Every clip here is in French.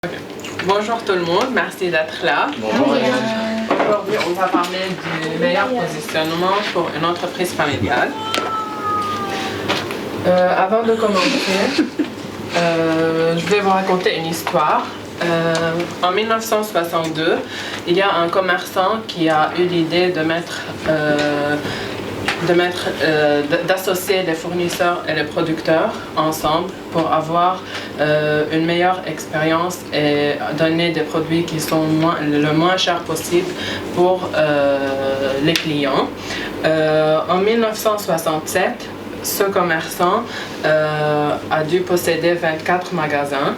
Okay. Bonjour tout le monde, merci d'être là. Bonjour. Aujourd'hui, on va parler du meilleur positionnement pour une entreprise familiale. Avant de commencer, je vais vous raconter une histoire. En 1962, il y a un commerçant qui a eu l'idée d'associer les fournisseurs et les producteurs ensemble pour avoir une meilleure expérience et donner des produits qui sont le moins chers possible pour les clients. En 1967, ce commerçant a dû posséder 24 magasins.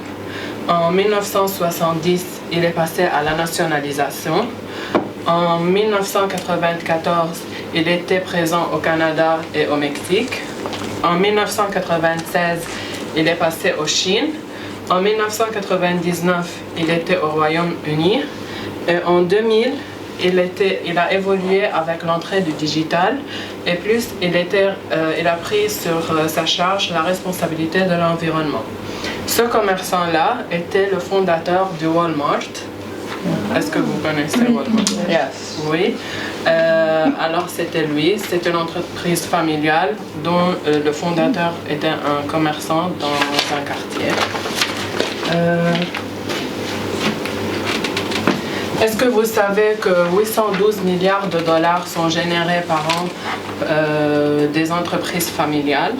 En 1970, il est passé à la nationalisation. En 1994, il était présent au Canada et au Mexique. En 1996, il est passé aux Chine. En 1999, il était au Royaume-Uni. Et en 2000, il a évolué avec l'entrée du digital. Et plus, il a pris sur sa charge la responsabilité de l'environnement. Ce commerçant-là était le fondateur du Walmart. Est-ce que vous connaissez Walmart? Yes. Oui. Alors c'était lui, c'est une entreprise familiale dont le fondateur était un commerçant dans un quartier. Est-ce que vous savez que 812 milliards de dollars sont générés par an des entreprises familiales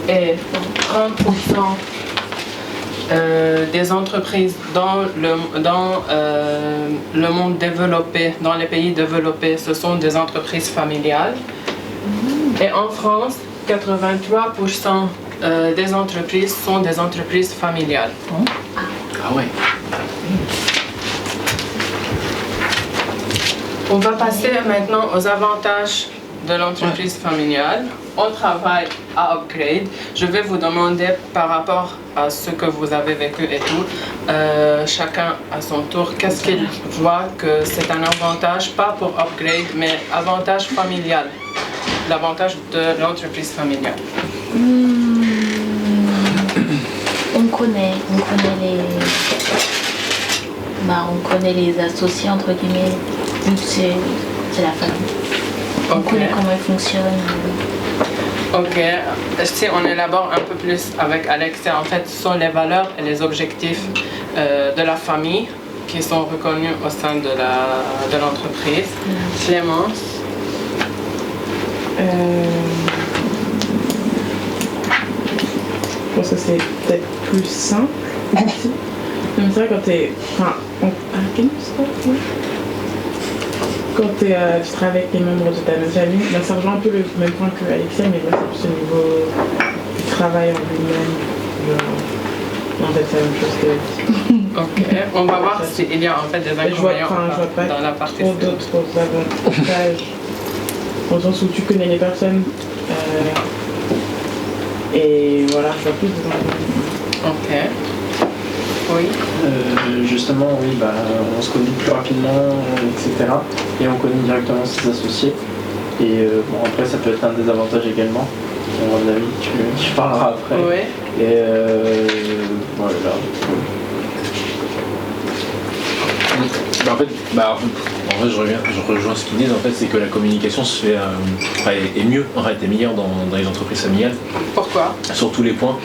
et 30% des entreprises dans le monde développé, dans les pays développés, ce sont des entreprises familiales. Et en France, 83% des entreprises sont des entreprises familiales. Ah ouais. On va passer maintenant aux avantages de l'entreprise familiale. On travaille à Upgrade. Je vais vous demander par rapport à ce que vous avez vécu et tout, chacun à son tour, qu'est-ce qu'il voit que c'est un avantage, pas pour Upgrade, mais avantage familial, l'avantage de l'entreprise familiale. On connaît les associés entre guillemets, vu que c'est la famille. On connaît comment ils fonctionnent. Ok, si on élabore un peu plus avec Alexia, en fait, ce sont les valeurs et les objectifs de la famille qui sont reconnus au sein de l'entreprise. Clémence? Je pense que c'est peut-être plus simple. Mais c'est vrai quand t'es... Quand tu travailles avec les membres de ta même famille, ben ça rejoint un peu le même point que Alexia, mais là c'est plus au niveau du travail en lui-même. En fait, c'est la même chose que... Ok, on va voir s'il y a en fait des inconvénients dans la partie. Je vois pas d'autres avantages, dans le sens où tu connais les personnes, et voilà, je vois plus de inconvénients. Ok. Oui. Justement, oui, on se connaît plus rapidement, etc. Et on connaît directement ses associés. Et bon, après, ça peut être un désavantage également. À mon avis, tu parleras après. Oui. Et voilà. En fait, je rejoins ce qu'ils disent. En fait, c'est que la communication se fait est mieux, en réalité, meilleure dans les entreprises familiales. Pourquoi? Sur tous les points.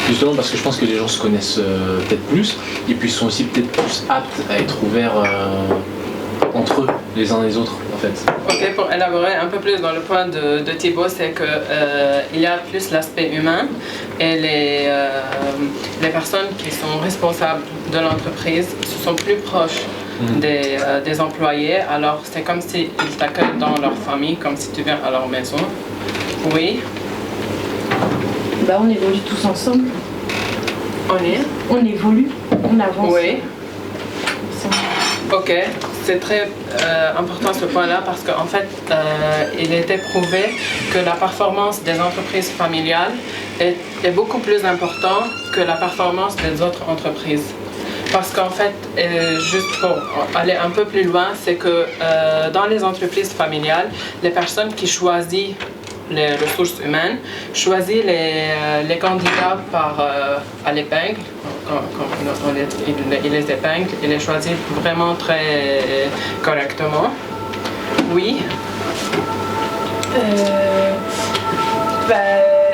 Justement parce que je pense que les gens se connaissent peut-être plus et puis sont aussi peut-être plus aptes à être ouverts entre eux, les uns les autres en fait. Ok, pour élaborer un peu plus dans le point de Thibaut, c'est que il y a plus l'aspect humain et les personnes qui sont responsables de l'entreprise sont plus proches des employés, alors c'est comme s'ils t'accueillent dans leur famille, comme si tu viens à leur maison. Oui. On évolue tous ensemble. On évolue, on avance. Oui. Ok, c'est très important ce point-là parce qu'en fait, il était prouvé que la performance des entreprises familiales est beaucoup plus importante que la performance des autres entreprises. Parce qu'en fait, juste pour aller un peu plus loin, c'est que dans les entreprises familiales, les personnes qui choisissent les ressources humaines, choisit les candidats à l'épingle, comme il les épingle, il les choisit vraiment très correctement. Oui.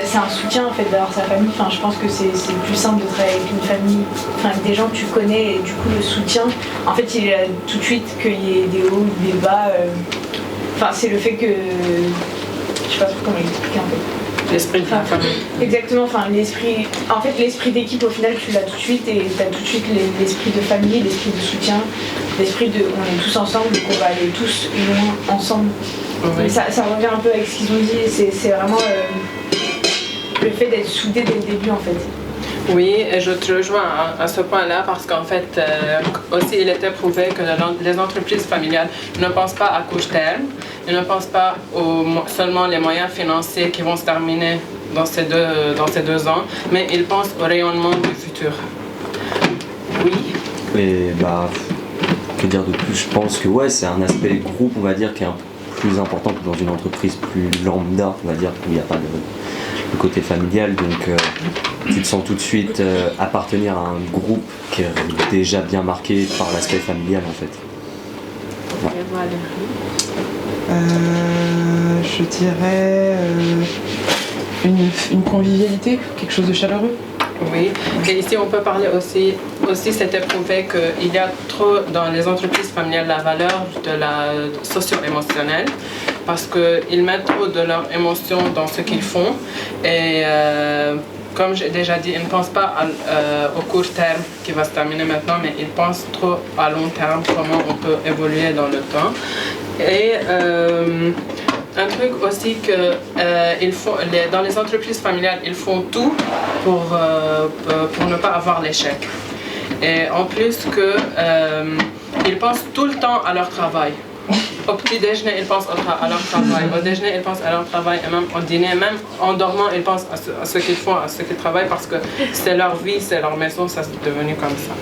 C'est un soutien en fait d'avoir sa famille. Enfin, je pense que c'est plus simple de travailler avec une famille, enfin avec des gens que tu connais, et du coup le soutien, en fait il est là tout de suite, qu'il y ait des hauts, des bas. Enfin c'est le fait que, je sais pas trop comment expliquer en fait. L'esprit de la famille. Exactement, enfin l'esprit d'équipe au final tu l'as tout de suite, et tu as tout de suite l'esprit de famille, l'esprit de soutien, l'esprit de on est tous ensemble, donc on va aller tous loin ensemble. Oui. Mais ça revient un peu avec ce qu'ils ont dit, c'est vraiment le fait d'être soudé dès le début en fait. Oui, et je te rejoins à ce point-là parce qu'en fait, aussi il était prouvé que les entreprises familiales ne pensent pas à court terme, ils ne pensent pas seulement les moyens financiers qui vont se terminer dans ces 2 ans, mais ils pensent au rayonnement du futur. Oui. Et que dire de plus? Je pense que ouais, c'est un aspect groupe, on va dire, qui est un peu plus important que dans une entreprise plus lambda, on va dire, où il n'y a pas le côté familial, donc tu te sens tout de suite appartenir à un groupe qui est déjà bien marqué par l'aspect familial en fait. Ouais. Je dirais une convivialité, quelque chose de chaleureux. Oui, et ici on peut parler aussi c'était prouvé qu'il y a trop dans les entreprises familiales la valeur de la socio-émotionnelle, parce qu'ils mettent trop de leurs émotions dans ce qu'ils font, et comme j'ai déjà dit, ils ne pensent pas au court terme qui va se terminer maintenant, mais ils pensent trop à long terme, comment on peut évoluer dans le temps. Et un truc aussi que dans les entreprises familiales, ils font tout pour ne pas avoir l'échec. Et en plus ils pensent tout le temps à leur travail. Au petit déjeuner, ils pensent à leur travail. Au déjeuner, ils pensent à leur travail. Et même au dîner, même en dormant, ils pensent à ce qu'ils font, à ce qu'ils travaillent, parce que c'est leur vie, c'est leur maison, ça c'est devenu comme ça.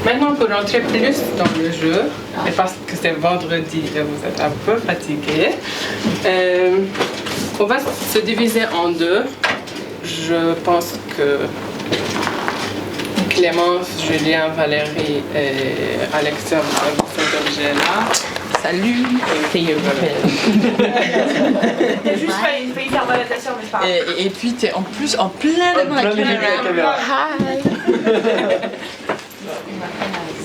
Maintenant, pour rentrer plus dans le jeu, et parce que c'est vendredi et vous êtes un peu fatigués, on va se diviser en 2. Je pense que Clémence, Julien, Valérie et Alexia vont avoir cet objet-là. Salut. T'as juste failli faire mal à ta soeur, mais c'est pas grave. Et puis t'es en plus en plein devant la caméra. Hi.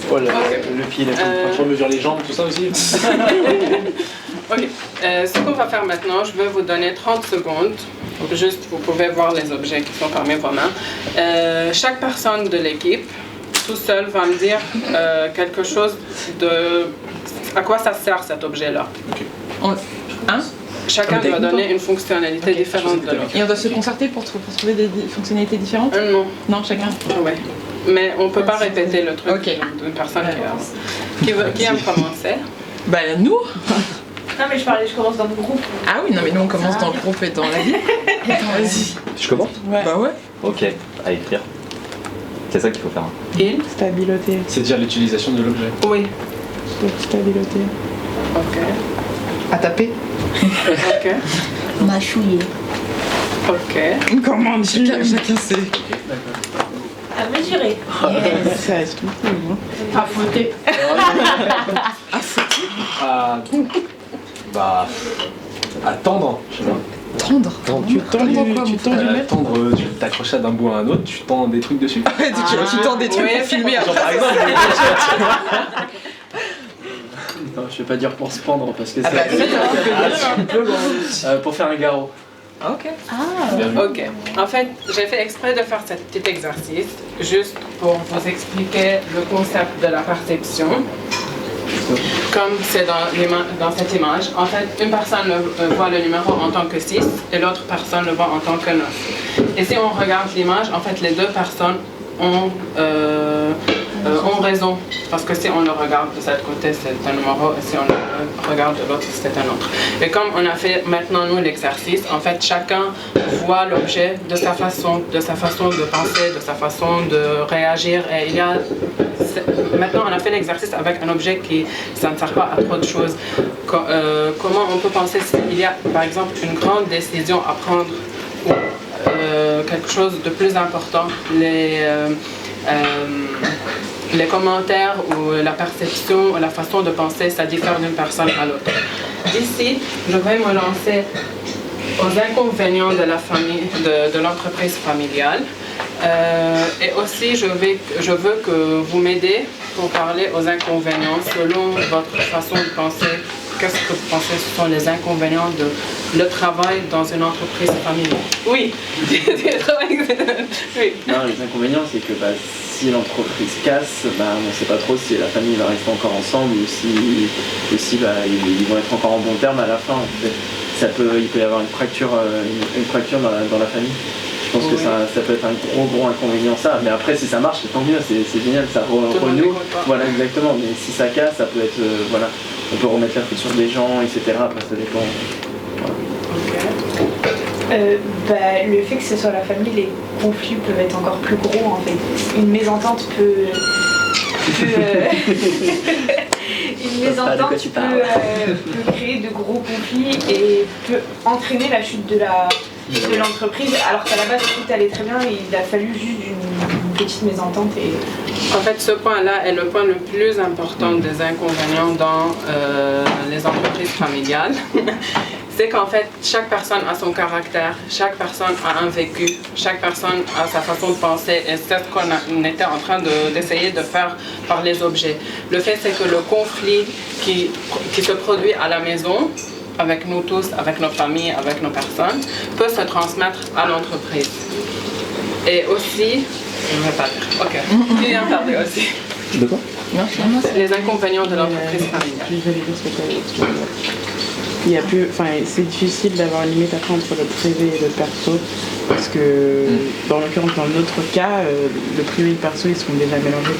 Voilà, le pied, la Quand on mesure les jambes, tout ça aussi. Ok, ce qu'on va faire maintenant, je vais vous donner 30 secondes. Juste, vous pouvez voir les objets qui sont parmi vos mains. Chaque personne de l'équipe, tout seul, va me dire quelque chose de... À quoi ça sert cet objet-là? Chacun doit donner une fonctionnalité différente de l'autre. Et on doit se concerter pour trouver des fonctionnalités différentes? Non. Non, chacun? Oui. Mais on ne peut pas répéter le truc Okay. d'une personne qui aime commencer. Bah nous. Non mais je commence dans le groupe. Ah oui, non mais nous on commence dans le groupe et dans la vie. Attends, vas-y. Je commence? Ouais. Bah ouais. Ok, à écrire. C'est ça qu'il faut faire. Stabiloté. C'est dire l'utilisation de l'objet. Oui. Stabiloté. Ok. À taper. Ok. Mâchouiller. Ok. Comment dire? Chacun sait. À mesurer. Ça explique tout. À fouetter. Attendre, je sais pas. Tendre. Tu tends du mètre. Tendre, tu t'accroches d'un bout à un autre, tu tends des trucs dessus. Tu tends des trucs pour filmer Genre, après. par exemple, Non, je vais pas dire pour se pendre parce que Ah bah, pour faire un garrot. Ok. Ok. En fait, j'ai fait exprès de faire ce petit exercice juste pour vous expliquer le concept de la perception. Comme c'est dans cette image, en fait, une personne voit le numéro en tant que 6 et l'autre personne le voit en tant que 9. Et si on regarde l'image, en fait, les deux personnes ont raison. Parce que si on le regarde de cet côté, c'est un numéro, et si on le regarde de l'autre, c'est un autre. Et comme on a fait maintenant, nous, l'exercice, en fait, chacun voit l'objet de sa façon de penser, de sa façon de réagir. Et il y a... Maintenant, on a fait l'exercice avec un objet qui, ça ne sert pas à trop de choses. Comment on peut penser s'il y a, par exemple, une grande décision à prendre, ou quelque chose de plus important. Les commentaires ou la perception ou la façon de penser, ça diffère d'une personne à l'autre. D'ici, je vais me lancer aux inconvénients de la famille, de l'entreprise familiale. Et aussi, je veux que vous m'aidez pour parler aux inconvénients selon votre façon de penser. Qu'est-ce que vous pensez sont les inconvénients de le travail dans une entreprise familiale? Oui. Oui. Non, les inconvénients, c'est que si l'entreprise casse, on ne sait pas trop si la famille va rester encore ensemble ou si ils vont être encore en bon terme à la fin. En fait. Il peut y avoir une fracture dans la famille. Je pense que ça peut être un gros inconvénient ça. Mais après, si ça marche, c'est tant mieux, c'est génial, ça renoue. Voilà, exactement. Mais si ça casse, ça peut être on peut remettre la faute sur des gens, etc. Après, ça dépend. Voilà. Le fait que ce soit la famille, les conflits peuvent être encore plus gros en fait. Une mésentente peut créer de gros conflits et peut entraîner la chute de l'entreprise, alors qu'à la base tout allait très bien et il a fallu juste une petite mésentente. En fait, ce point-là est le point le plus important des inconvénients dans les entreprises familiales. C'est qu'en fait, chaque personne a son caractère, chaque personne a un vécu, chaque personne a sa façon de penser et c'est ce qu'on était en train d'essayer de faire par les objets. Le fait, c'est que le conflit qui se produit à la maison, avec nous tous, avec nos familles, avec nos personnes, peut se transmettre à l'entreprise. Et aussi, je ne vais pas dire, ok, tu viens parler aussi. De quoi? Non, Les inconvénients de l'entreprise familiale. Je vais dire ce que tu as dit. C'est difficile d'avoir une limite après entre le privé et le perso, parce que dans l'occurrence, dans notre cas, le privé et le perso, ils sont déjà mélangés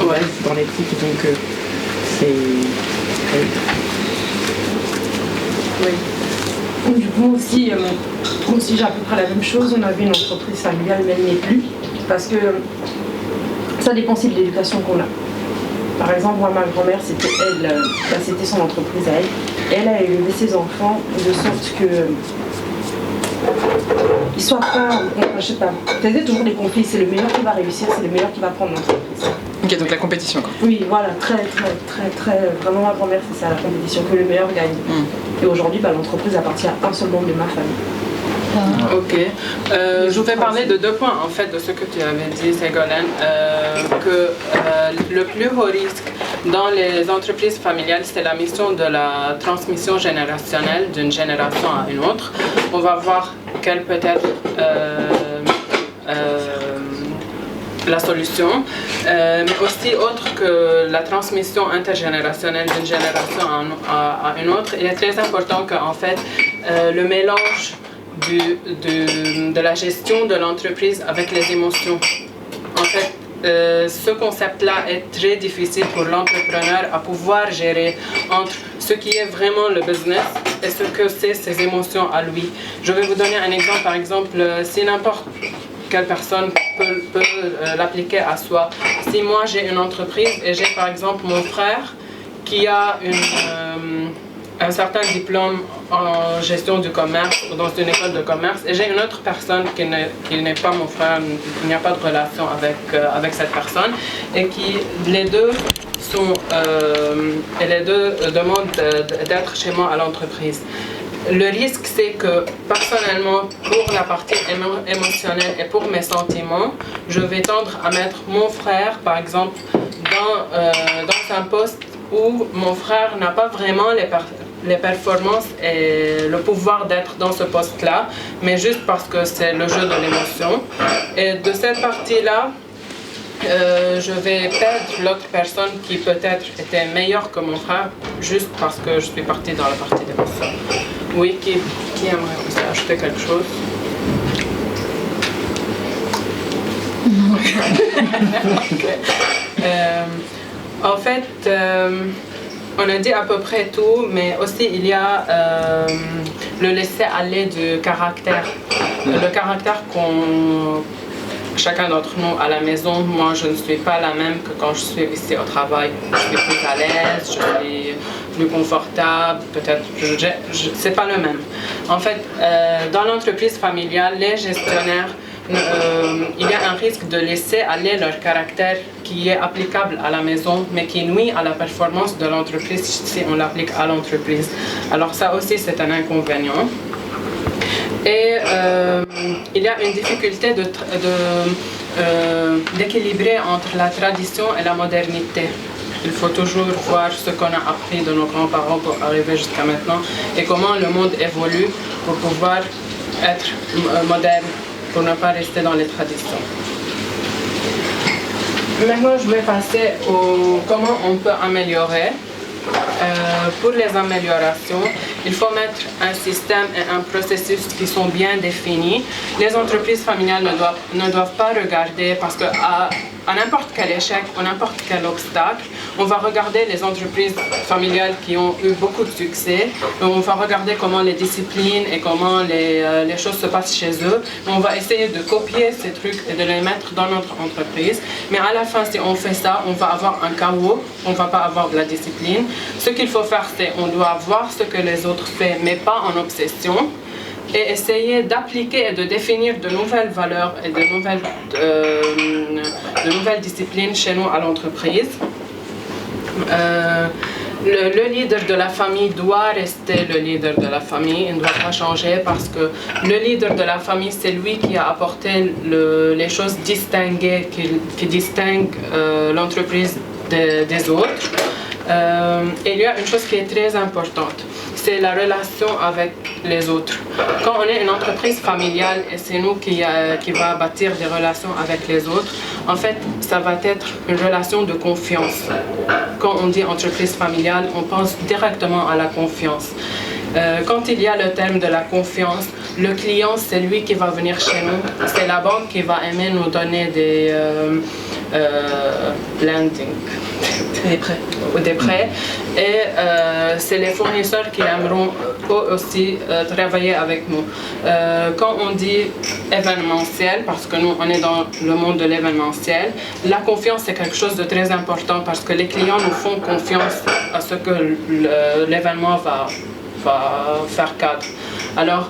dans l'éthique, donc c'est... Oui. Du coup aussi j'ai à peu près la même chose, on avait une entreprise familiale mais elle n'est plus, parce que ça dépend aussi de l'éducation qu'on a. Par exemple, moi ma grand-mère c'était son entreprise à elle, et elle a élevé ses enfants de sorte que ils soient pas, je sais pas, peut-être toujours des conflits, c'est le meilleur qui va réussir, c'est le meilleur qui va prendre l'entreprise. Ok, donc la compétition quoi. Oui, voilà, très, vraiment ma grand-mère c'est ça, la compétition, que le meilleur gagne. Et aujourd'hui, l'entreprise appartient à un seul membre de ma famille. Ok. Je vais parler de 2 points en fait de ce que tu avais dit, Ségolène. Le plus haut risque dans les entreprises familiales, c'est la mission de la transmission générationnelle d'une génération à une autre. On va voir quelle peut être la solution, mais aussi autre que la transmission intergénérationnelle d'une génération à une autre. Il est très important qu'en fait le mélange de la gestion de l'entreprise avec les émotions. En fait, ce concept-là est très difficile pour l'entrepreneur à pouvoir gérer entre ce qui est vraiment le business et ce que c'est ses émotions à lui. Je vais vous donner un exemple. Par exemple, si n'importe quelle personne peut l'appliquer à soi. Si moi j'ai une entreprise et j'ai par exemple mon frère qui a un certain diplôme en gestion du commerce ou dans une école de commerce et j'ai une autre personne qui n'est pas mon frère, il n'y a pas de relation avec cette personne et qui les deux demandent d'être chez moi à l'entreprise. Le risque, c'est que personnellement, pour la partie émotionnelle et pour mes sentiments, je vais tendre à mettre mon frère, par exemple, dans un poste où mon frère n'a pas vraiment les performances et le pouvoir d'être dans ce poste-là, mais juste parce que c'est le jeu de l'émotion. Et de cette partie-là, je vais perdre l'autre personne qui peut-être était meilleure que mon frère, juste parce que je suis partie dans la partie d'émotion. Oui, qui aimerait aussi ajouter quelque chose? Okay. En fait, on a dit à peu près tout, mais aussi il y a le laisser aller du caractère. Le caractère chacun d'entre nous à la maison. Moi, je ne suis pas la même que quand je suis ici au travail. Je suis plus à l'aise, je suis plus confortable, peut-être, c'est pas le même. En fait, dans l'entreprise familiale, les gestionnaires il y a un risque de laisser aller leur caractère qui est applicable à la maison, mais qui nuit à la performance de l'entreprise si on l'applique à l'entreprise. Alors ça aussi, c'est un inconvénient. Et il y a une difficulté d'équilibrer entre la tradition et la modernité. Il faut toujours voir ce qu'on a appris de nos grands-parents pour arriver jusqu'à maintenant et comment le monde évolue pour pouvoir être moderne, pour ne pas rester dans les traditions. Maintenant, je vais passer au comment on peut améliorer. Pour les améliorations, il faut mettre un système et un processus qui sont bien définis. Les entreprises familiales ne doivent pas regarder parce que à n'importe quel échec ou n'importe quel obstacle, on va regarder les entreprises familiales qui ont eu beaucoup de succès. On va regarder comment les disciplines et comment les choses se passent chez eux. On va essayer de copier ces trucs et de les mettre dans notre entreprise. Mais à la fin, si on fait ça, on va avoir un chaos, on ne va pas avoir de la discipline. Ce qu'il faut faire, c'est qu'on doit voir ce que les autres font, mais pas en obsession. Et essayer d'appliquer et de définir de nouvelles valeurs et de nouvelles disciplines chez nous à l'entreprise. Le leader de la famille doit rester le leader de la famille, il ne doit pas changer parce que le leader de la famille, c'est lui qui a apporté les choses distinguées, qui distinguent l'entreprise des autres. Et il y a une chose qui est très importante, c'est la relation avec les autres. Quand on est une entreprise familiale et c'est nous qui va bâtir des relations avec les autres, en fait, ça va être une relation de confiance. Quand on dit entreprise familiale, on pense directement à la confiance. Quand il y a le terme de la confiance, le client, c'est lui qui va venir chez nous. C'est la banque qui va aimer nous donner des lending. Des prêts. Et c'est les fournisseurs qui aimeront eux aussi travailler avec nous. Quand on dit événementiel, parce que nous on est dans le monde de l'événementiel, la confiance c'est quelque chose de très important parce que les clients nous font confiance à ce que l'événement va faire cadre. Alors,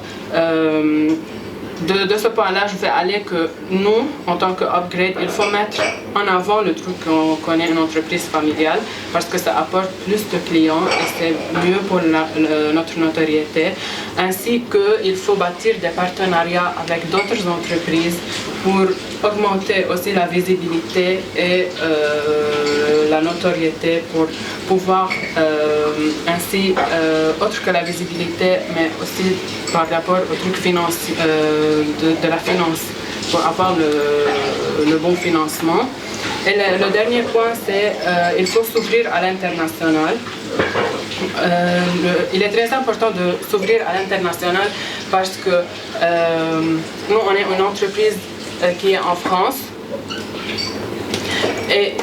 de ce point-là, je vais aller que nous, en tant qu'Upgrade, il faut mettre en avant le truc qu'on connaît une entreprise familiale parce que ça apporte plus de clients et c'est mieux pour notre notoriété. Ainsi qu'il faut bâtir des partenariats avec d'autres entreprises pour augmenter aussi la visibilité et la notoriété pour pouvoir ainsi, autre que la visibilité, mais aussi par rapport au truc financier, de la finance, pour avoir le bon financement. Et le dernier point, c'est il faut s'ouvrir à l'international. Il est très important de s'ouvrir à l'international parce que nous, on est une entreprise qui est en France et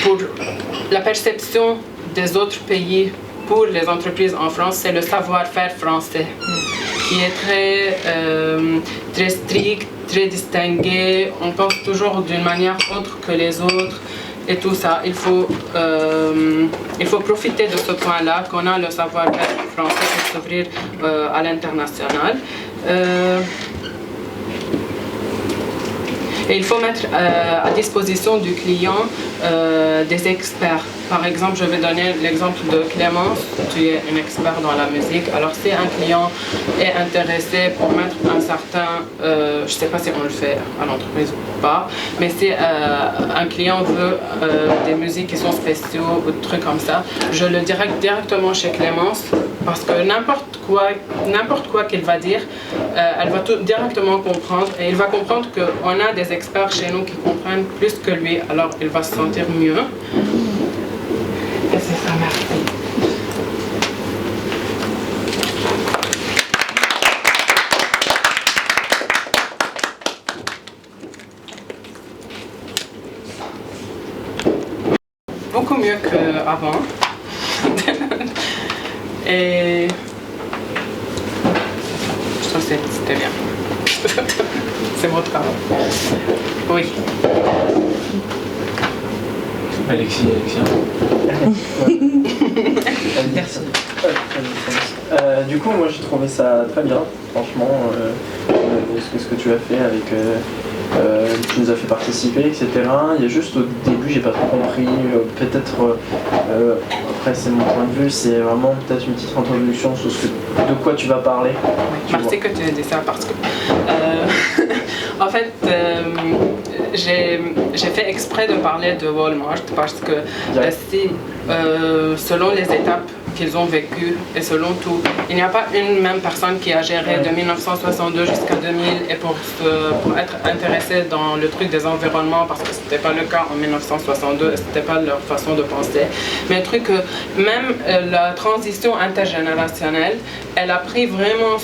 pour la perception des autres pays pour les entreprises en France, c'est le savoir-faire français qui est très strict, très distingué. On pense toujours d'une manière autre que les autres et tout ça. Il faut profiter de ce point-là, qu'on a le savoir-faire français pour s'ouvrir à l'international. Et il faut mettre à disposition du client des experts. Par exemple, je vais donner l'exemple de Clémence, tu es une expert dans la musique. Alors si un client est intéressé pour mettre un certain, je ne sais pas si on le fait à l'entreprise ou pas, mais si un client veut des musiques qui sont spéciaux ou des trucs comme ça, je le dirige directement chez Clémence parce que n'importe quoi qu'il va dire, elle va tout directement comprendre et il va comprendre qu'on a des experts chez nous qui comprennent plus que lui, alors il va se sentir mieux. Et c'est ça, merci. Beaucoup mieux qu'avant. Et je trouve que c'était bien. C'est mon travail. Oui. Alexis. Merci. Du coup, moi j'ai trouvé ça très bien, franchement. ce que tu as fait avec. Tu nous as fait participer, etc. Il y a juste au début, j'ai pas trop compris. Peut-être, après c'est mon point de vue, c'est vraiment peut-être une petite introduction sur de quoi tu vas parler. Merci que tu aies dit ça parce que, en fait, j'ai fait exprès de parler de Walmart parce que selon les étapes qu'ils ont vécues et selon tout, il n'y a pas une même personne qui a géré de 1962 jusqu'à 2000 et pour être intéressé dans le truc des environnements parce que c'était pas le cas en 1962 et c'était pas leur façon de penser. Mais le truc que même la transition intergénérationnelle, elle a pris vraiment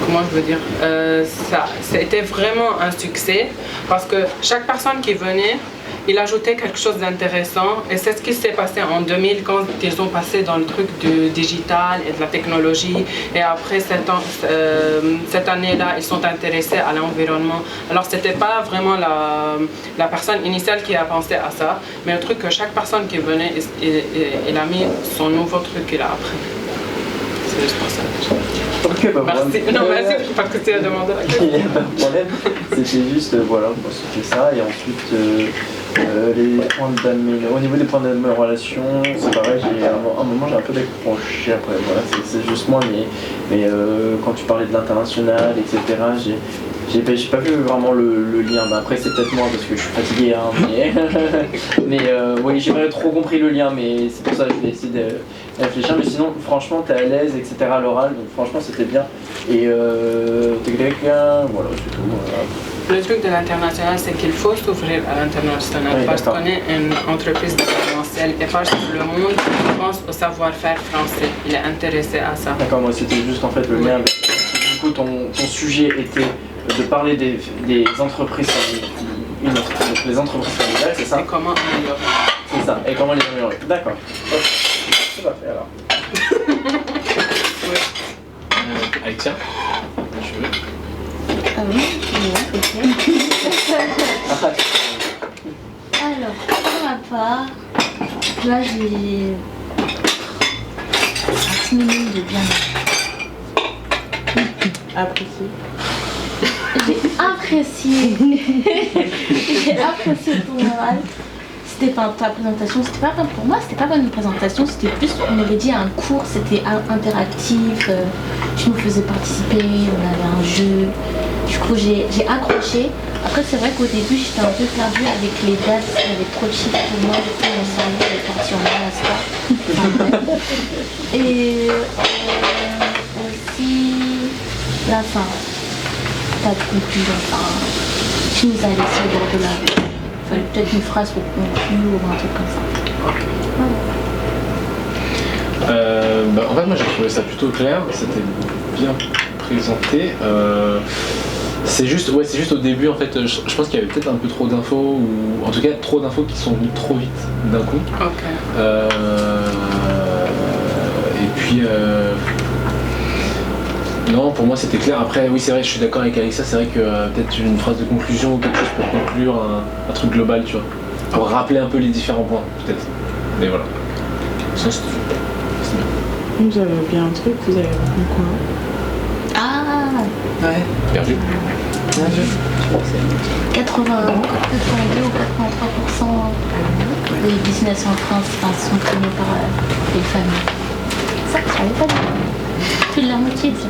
comment je veux dire, c'était vraiment un succès parce que chaque personne qui venait, il ajoutait quelque chose d'intéressant et c'est ce qui s'est passé en 2000 quand ils ont passé dans le truc du digital et de la technologie et après cette année-là, ils sont intéressés à l'environnement. Alors c'était pas vraiment la personne initiale qui a pensé à ça, mais le truc que chaque personne qui venait, il a mis son nouveau truc qu'il a appris. C'est juste pour ça. Ok, bah merci. Non, merci parce que tu as demandé la question. Il n'y a pas de problème. C'était juste, voilà, moi c'était ça. Et ensuite, les points au niveau des points d'amélioration, c'est pareil, à un moment j'ai un peu décroché après. Voilà, c'est juste moi, mais quand tu parlais de l'international, etc., j'ai pas vu vraiment le lien. Bah, après, c'est peut-être moi parce que je suis fatigué, hein, mais oui, j'ai pas trop compris le lien, mais c'est pour ça que je vais essayer de réfléchir. Mais sinon, franchement, t'es à l'aise, etc. à l'oral, donc franchement, c'était bien. Et t'es quelqu'un, voilà, c'est tout. Voilà. Le truc de l'international, c'est qu'il faut s'ouvrir à l'international parce qu'on est une entreprise d'événementiel et parce que le monde pense au savoir-faire français. Il est intéressé à ça. D'accord, moi c'était juste en fait le lien. Du coup, ton sujet était de parler des entreprises familiales, les entreprises familiales, c'est ça? Et comment améliorer. C'est ça, et comment les améliorer. D'accord. C'est parfait alors. Alexia, tu veux? Ah oui, ok. Alors, pour ma part, là j'ai un synonyme de bien. Apprécié. J'ai apprécié. J'ai apprécié ton oral. C'était pas ta présentation, c'était pas pour moi, c'était pas une présentation, c'était plus, on avait dit un cours, c'était interactif, tu nous faisais participer, on avait un jeu. Du coup j'ai accroché. Après c'est vrai qu'au début j'étais un peu perdue avec les dates, il y avait trop de chiffres pour moi, du coup mon cerveau est parti en malaspa. Et aussi la fin, ta conclusion, tu nous as laissé au bord de la rue. Il fallait peut-être une phrase pour conclure ou un truc comme ça. En fait moi j'ai trouvé ça plutôt clair, c'était bien présenté. C'est juste au début en fait, je pense qu'il y avait peut-être un peu trop d'infos, ou en tout cas trop d'infos qui sont venues trop vite d'un coup. Ok. Et puis non, pour moi c'était clair. Après oui c'est vrai, je suis d'accord avec Alexa, c'est vrai que peut-être une phrase de conclusion ou quelque chose pour conclure un truc global, tu vois. Pour rappeler un peu les différents points peut-être. Mais voilà. Ça, c'est bien. Vous avez bien un truc, vous avez retenu quoi? Ah Ouais. Bien vu. Bien vu. 82 ou 83% des business en France sont créés par les familles. Ça, je savais pas du tout. Plus de la moitié de ça.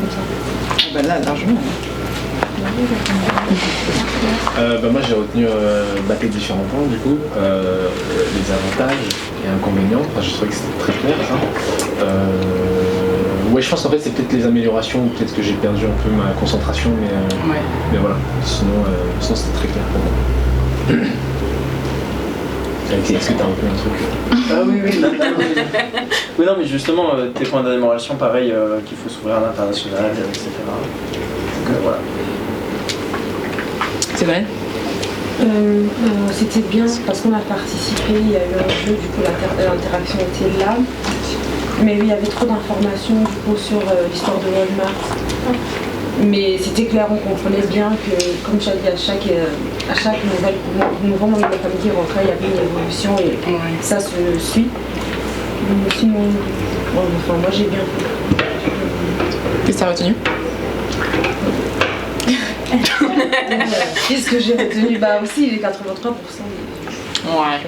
Ben là, largement. Moi j'ai retenu les différents points du coup, les avantages et inconvénients. Enfin, je trouvais que c'était très clair ça. Ouais, je pense qu'en fait c'est peut-être les améliorations, ou peut-être que j'ai perdu un peu ma concentration, mais voilà. Sinon c'était très clair pour moi. Alexis, est-ce que t'as un peu un truc Ah oui. Oui, non, mais justement, tes points d'amélioration, pareil, qu'il faut s'ouvrir à l'international, etc. Donc voilà. C'est vrai? C'était bien parce qu'on a participé, il y a eu un jeu, du coup l'interaction était là. Mais oui, il y avait trop d'informations du coup sur l'histoire de Walmart. Mais c'était clair, on comprenait bien que, comme tu as dit, à chaque nouveau membre de la famille qui rentrait, il y avait une évolution et ça se suit. Mais sinon, moi j'ai bien fait. Qu'est-ce que tu as retenu? Qu'est-ce que j'ai retenu? Bah aussi, les 83%. Ouais.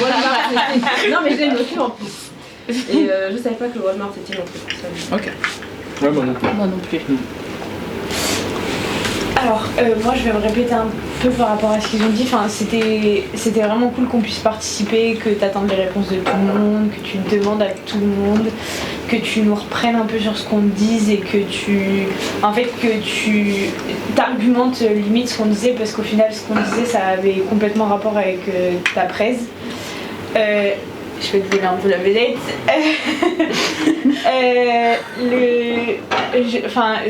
Walmart, non mais je l'ai noté en plus. Et je savais pas que le Walmart c'était une entreprise familiale. Ok. Ouais, moi non plus. Moi non plus. Alors, moi je vais me répéter un peu par rapport à ce qu'ils ont dit. Enfin, c'était vraiment cool qu'on puisse participer, que tu attendes les réponses de tout le monde, que tu demandes à tout le monde, que tu nous reprennes un peu sur ce qu'on te dise et que tu t'argumentes limite ce qu'on disait, parce qu'au final ce qu'on disait ça avait complètement rapport avec ta presse. Je vais te voler un peu la vedette.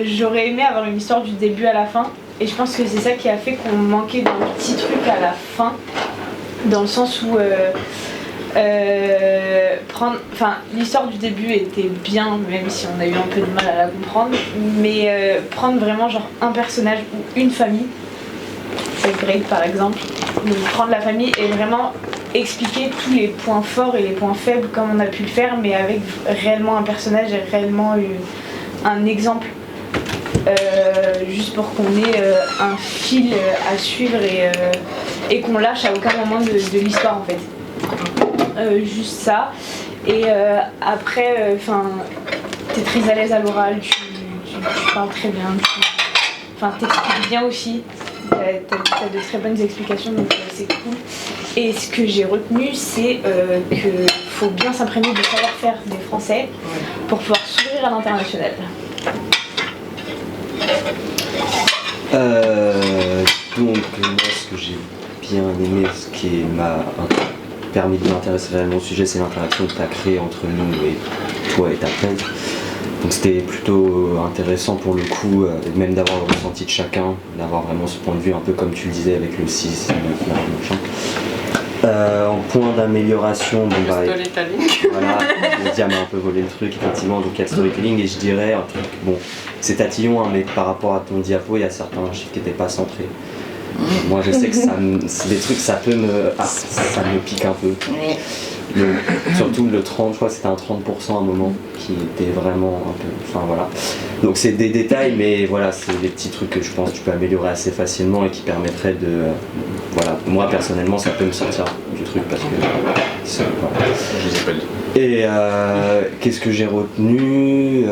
J'aurais aimé avoir une histoire du début à la fin, et je pense que c'est ça qui a fait qu'on manquait d'un petit truc à la fin, dans le sens où l'histoire du début était bien, même si on a eu un peu de mal à la comprendre, mais prendre vraiment genre un personnage ou une famille, Greg par exemple, donc prendre la famille et vraiment expliquer tous les points forts et les points faibles comme on a pu le faire, mais avec réellement un personnage et réellement un exemple, juste pour qu'on ait un fil à suivre et qu'on lâche à aucun moment de l'histoire en fait. Juste ça. Et après, t'es très à l'aise à l'oral, tu parles très bien, t'expliques bien aussi. T'as de très bonnes explications, donc c'est cool. Et ce que j'ai retenu, c'est qu'il faut bien s'imprégner du savoir-faire des Français pour pouvoir s'ouvrir à l'international. Donc moi, ce que j'ai bien aimé, ce qui m'a permis de m'intéresser réellement au sujet, c'est l'interaction que tu as créée entre nous et toi et ta presse. Donc c'était plutôt intéressant pour le coup, même d'avoir le ressenti de chacun, d'avoir vraiment ce point de vue un peu comme tu le disais avec le 6, 9, machin. En point d'amélioration, bon bah voilà, le Dia m'a un peu volé le truc effectivement, donc il y a le storytelling et je dirais un truc, bon c'est tatillon hein, mais par rapport à ton diapo, il y a certains chiffres qui n'étaient pas centrés. Moi je sais que c'est des trucs, ça me pique un peu. Surtout le 30, je crois que c'était un 30% à un moment qui était vraiment un peu. Enfin voilà. Donc c'est des détails, mais voilà, c'est des petits trucs que je pense que tu peux améliorer assez facilement et qui permettraient de. Voilà, moi personnellement ça peut me sortir du truc parce que. Voilà. Je les ai pas lus. Et qu'est-ce que j'ai retenu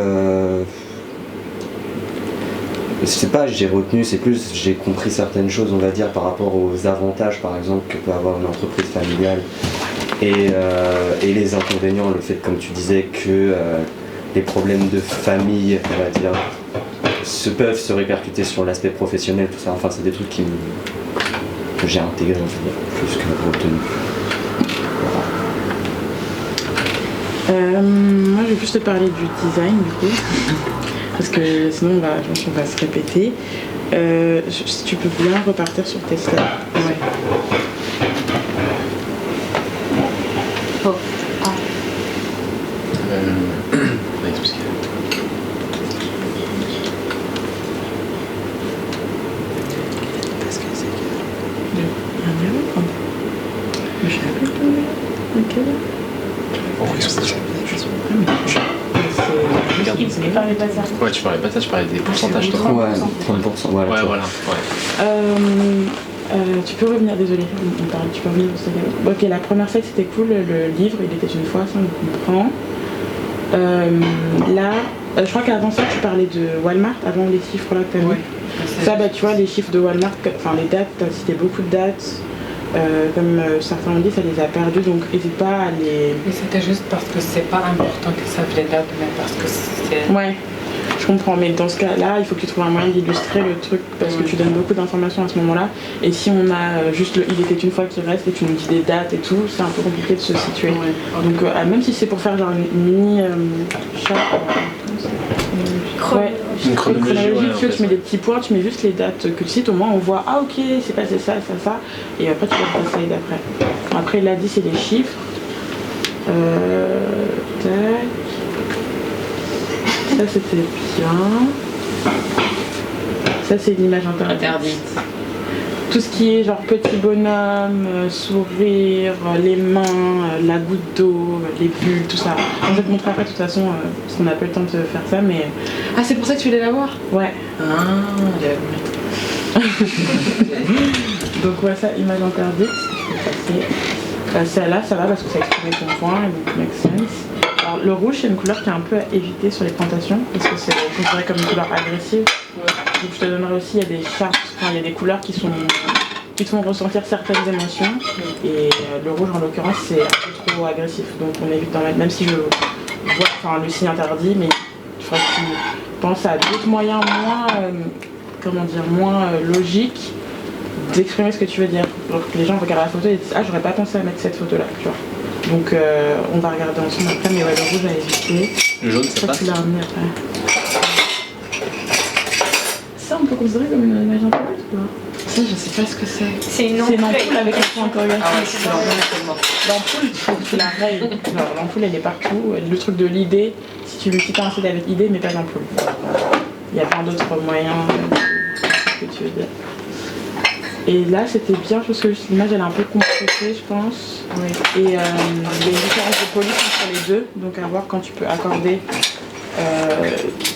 je sais pas, j'ai retenu, c'est plus j'ai compris certaines choses, on va dire, par rapport aux avantages par exemple que peut avoir une entreprise familiale. Et les inconvénients, le fait, comme tu disais, que les problèmes de famille, on va dire, peuvent se répercuter sur l'aspect professionnel, tout ça. Enfin, c'est des trucs que j'ai intégrés, on va dire, plus que retenu. Voilà. Moi, je vais plus te parler du design, du coup, parce que sinon, on va se répéter. Si tu peux bien repartir sur tes slides. Ouais. Ouais, tu parlais pas de ça, tu parlais des pourcentages toi. Ouais, 30%, voilà. Ouais, voilà. Tu peux revenir, désolé, tu peux revenir aussi. Ok, la première scène c'était cool, le livre, il était une fois, ça on comprend. Là, je crois qu'avant ça tu parlais de Walmart, avant les chiffres là que tu as mis. Ça, bah tu vois, les chiffres de Walmart, enfin les dates, tu as cité beaucoup de dates. Comme certains ont dit, ça les a perdus, donc n'hésite pas à les... Mais c'était juste parce que c'est pas important qu'ils savent les dates, mais parce que c'est... Ouais, je comprends, mais dans ce cas-là, il faut que tu trouves un moyen d'illustrer le truc, parce que tu donnes beaucoup d'informations à ce moment-là, et si on a juste le « il était une fois » qui reste, et tu nous dis des dates et tout, c'est un peu compliqué de se situer. Ouais. Donc même si c'est pour faire genre une mini... Une chronologie, tu mets des petits points, tu mets juste les dates que tu cites, au moins on voit ah ok c'est passé ça, et après tu vas passer d'après. Après il a dit c'est les chiffres. Tac. Ça c'était bien. Ça c'est l'image interdite. tout ce qui est genre petit bonhomme, sourire, les mains, la goutte d'eau, les bulles, tout ça. Je vais te montrer après de toute façon, parce qu'on n'a pas le temps de faire ça, mais... Ah, c'est pour ça que tu voulais la voir? Ouais. Ah, donc ouais, ça, image interdite. Je vais passer. Celle-là, ça va parce que ça exprime ton point, donc make sense. Alors, le rouge, c'est une couleur qui est un peu à éviter sur les présentations, parce que c'est considéré comme une couleur agressive. Donc je te donnerai aussi, il y a des chartes, enfin, il y a des couleurs qui te font ressentir certaines émotions. Et le rouge, en l'occurrence, c'est un peu trop agressif. Donc on évite d'en mettre, même si je vois le signe interdit, mais il faudrait que tu penses à d'autres moyens moins logiques d'exprimer ce que tu veux dire. Donc les gens regardent la photo et disent « Ah, j'aurais pas pensé à mettre cette photo-là », tu vois. Donc on va regarder ensemble après, mais ouais, le rouge à éviter. Le jaune, ça passe. Tu l'as ramené après. Ça, on peut considérer comme une image interdite ou pas? ça, je sais pas ce que c'est. C'est une C'est une ampoule. ampoule avec un point d'interrogation. Ah ouais, c'est L'ampoule, tu la règle. Genre, l'ampoule, elle est partout. Le truc de l'idée, si tu as un CD avec idée, mais pas d'ampoule. Il y a plein d'autres moyens que tu veux dire. Et là, c'était bien, parce que l'image, elle est un peu compressée, je pense. Oui. Et il y a une différence de police entre les deux. Donc, à voir quand tu peux accorder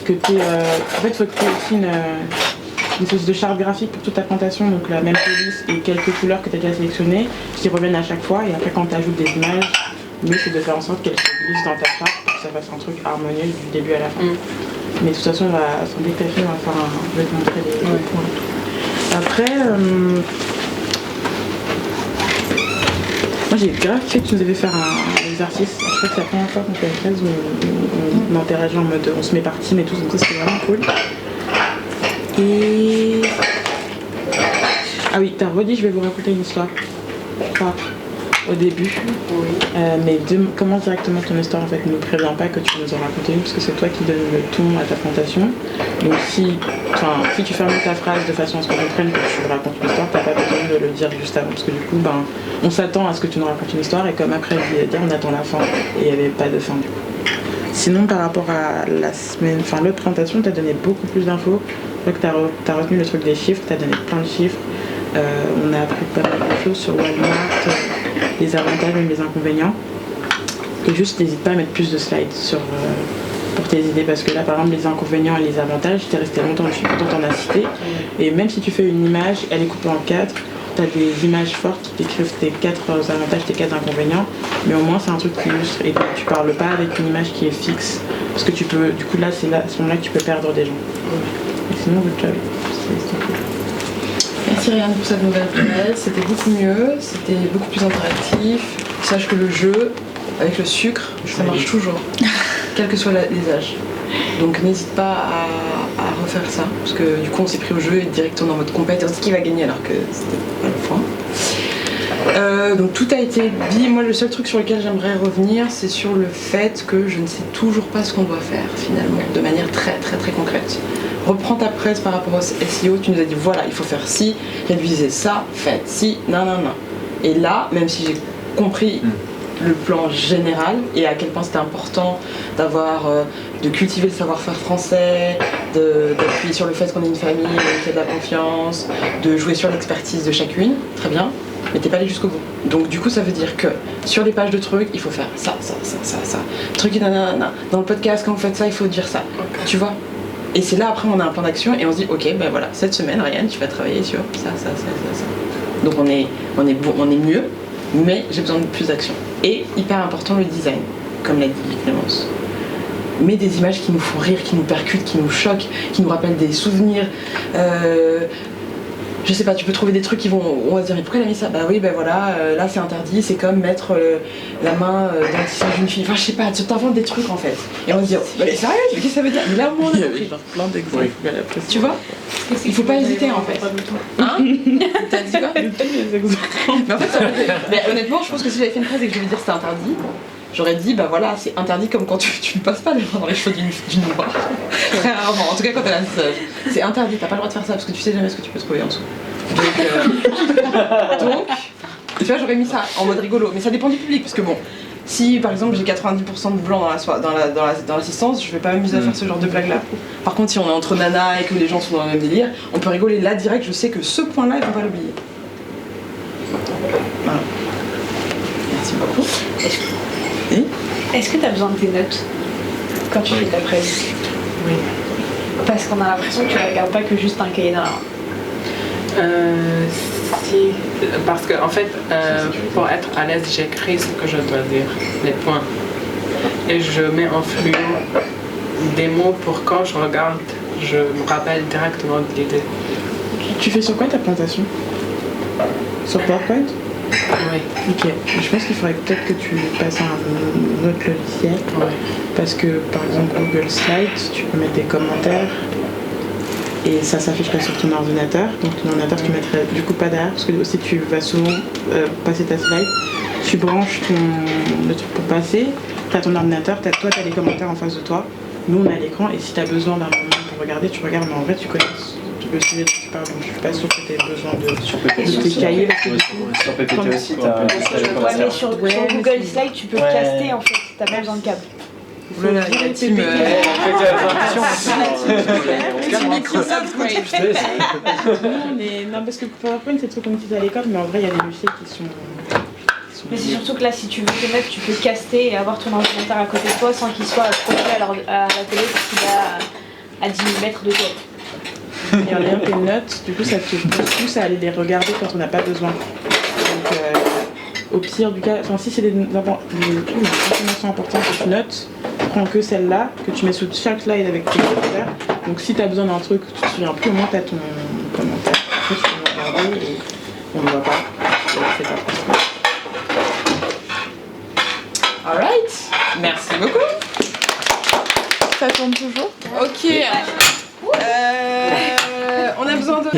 que tu es... en fait, il faut que tu aies aussi une espèce de charte graphique pour toute ta présentation, donc la même police et quelques couleurs que tu as déjà sélectionnées, qui reviennent à chaque fois. Et après, quand tu ajoutes des images, mieux c'est de faire en sorte qu'elles se glissent dans ta charte pour que ça fasse un truc harmonieux du début à la fin. Mais de toute façon, on va s'en détacher, je vais te montrer les points. Après, moi j'ai grave fait que tu nous avais fait un exercice. Je crois que c'est la première fois qu'on fait une phase où on interagit en mode on se met par team et tout, donc ça c'est vraiment cool. Et... Ah oui, t'as redit je vais vous raconter une histoire. Enfin, au début. Oui. Mais commence directement ton histoire en fait. Ne nous préviens pas que tu nous en racontes une parce que c'est toi qui donne le ton à ta présentation. Donc si tu fermes ta phrase de façon à ce qu'on comprenne que tu racontes une histoire, t'as pas besoin de le dire juste avant parce que du coup on s'attend à ce que tu nous racontes une histoire et comme après je vais dire on attend la fin et il n'y avait pas de fin du coup. Sinon par rapport à la semaine, l'autre présentation, t'as donné beaucoup plus d'infos. Je crois que t'as retenu le truc des chiffres, t'as donné plein de chiffres. On a appris pas mal de choses sur Walmart, les avantages et les inconvénients. Et juste n'hésite pas à mettre plus de slides pour tes idées parce que là par exemple les inconvénients et les avantages, t'es resté longtemps dessus, pourtant t'en as cité. Et même si tu fais une image, elle est coupée en 4, t'as des images fortes qui décrivent tes 4 avantages, tes 4 inconvénients, mais au moins c'est un truc qui illustre et tu parles pas avec une image qui est fixe parce que tu peux, du coup là c'est à ce moment-là que tu peux perdre des gens. Et sinon good job. Merci Ryan pour cette nouvelle presse, c'était beaucoup mieux, c'était beaucoup plus interactif. Sache que le jeu, avec le sucre, ça marche toujours, quels que soient les âges. Donc n'hésite pas à refaire ça, parce que du coup on s'est pris au jeu et direct on est en mode compétence qui va gagner alors que c'était pas le point. Donc tout a été dit. Moi le seul truc sur lequel j'aimerais revenir, c'est sur le fait que je ne sais toujours pas ce qu'on doit faire finalement, de manière très très très concrète. Reprends ta presse par rapport au SEO, tu nous as dit voilà, il faut faire ci, réviser ça, faites ci, non. Et là, même si j'ai compris le plan général et à quel point c'était important de cultiver le savoir-faire français, d'appuyer sur le fait qu'on est une famille, qu'il y a de la confiance, de jouer sur l'expertise de chacune, très bien, mais t'es pas allé jusqu'au bout. Donc du coup ça veut dire que sur les pages de trucs, il faut faire ça. Truc nanana. Dans le podcast, quand vous faites ça, il faut dire ça. Tu vois ? Et c'est là après on a un plan d'action et on se dit ok ben voilà, cette semaine Ryan tu vas travailler sur ça. Donc on est mieux, mais j'ai besoin de plus d'action. Et hyper important le design, comme l'a dit Clémence. Mais des images qui nous font rire, qui nous percutent, qui nous choquent, qui nous rappellent des souvenirs. Je sais pas, tu peux trouver des trucs qui vont... On va se dire mais pourquoi elle a mis ça ? Bah oui, ben voilà, là c'est interdit, c'est comme mettre la main dans le tissage d'une fille. Enfin je sais pas, tu t'inventes des trucs en fait. Et on se dit, bah mais sérieux, qu'est-ce que ça veut dire ? Mais là au moins on a compris. Plein d'exemples. Tu vois ? Il faut pas hésiter en fait. Hein ? T'as dit quoi ? Mais en fait, mais honnêtement, je pense que si j'avais fait une phrase et que je devais dire c'était interdit, j'aurais dit bah voilà, c'est interdit comme quand tu ne passes pas les mains dans les cheveux d'une noire. Très rarement, en tout cas quand elle a c'est interdit, t'as pas le droit de faire ça parce que tu sais jamais ce que tu peux trouver en dessous. Donc tu vois, j'aurais mis ça en mode rigolo, mais ça dépend du public parce que bon, Si par exemple j'ai 90% de blanc dans l'assistance, je vais pas m'amuser à faire ce genre de blague là. Par contre, si on est entre nanas et que les gens sont dans le même délire, on peut rigoler là direct, je sais que ce point là, ils vont pas l'oublier. Voilà. Merci beaucoup. Est-ce que tu as besoin de tes notes quand tu fais ta presse? Oui. Parce qu'on a l'impression que tu ne regardes pas que juste un cahier dans la main. Si, parce que en fait, pour être à l'aise, j'écris ce que je dois dire, les points. Et je mets en fluo des mots pour quand je regarde, je me rappelle directement de l'idée. Tu fais sur quoi ta présentation? Sur PowerPoint? Oui. Ok, je pense qu'il faudrait peut-être que tu passes à un autre logiciel. Oui. Parce que par exemple Google Slides, tu peux mettre des commentaires et ça s'afficherait sur ton ordinateur. Donc ton ordinateur tu mettrais du coup pas derrière parce que aussi tu vas souvent passer ta slide. Tu branches le truc pour passer, tu as ton ordinateur, toi tu as les commentaires en face de toi, nous on a l'écran et si tu as besoin d'un moment pour regarder, tu regardes, mais en vrai tu connais le sujet dont tu parles, donc je suis pas sûre que tu aies besoin de tes cahiers. Sur PPT aussi, t'as les Ouais, commentaires. mais sur Google Slide, tu peux caster en fait, t'as pas besoin de câble. Voilà, la team. Non, parce que PowerPoint c'est trop comme tu à l'école, mais en vrai il y a des logiciels qui sont. Mais c'est surtout que là, si tu veux te mettre, tu peux caster et avoir ton ordinateur à côté de toi sans qu'il soit accroché à la télé parce qu'il est à 10 000 mètres de toi. Et en ayant tes notes, du coup ça te pousse à aller les regarder quand on n'a pas besoin. Donc au pire du cas, enfin si c'est des informations importantes que tu notes, prends que celle-là, que tu mets sous chaque slide avec tes commentaires. Donc si tu as besoin d'un truc, tu te souviens plus, au moins tu as ton commentaire. Après tu peux le regarder et on ne voit pas. C'est pas possible. Alright, merci beaucoup. Ça tourne toujours? Ok. On a besoin de...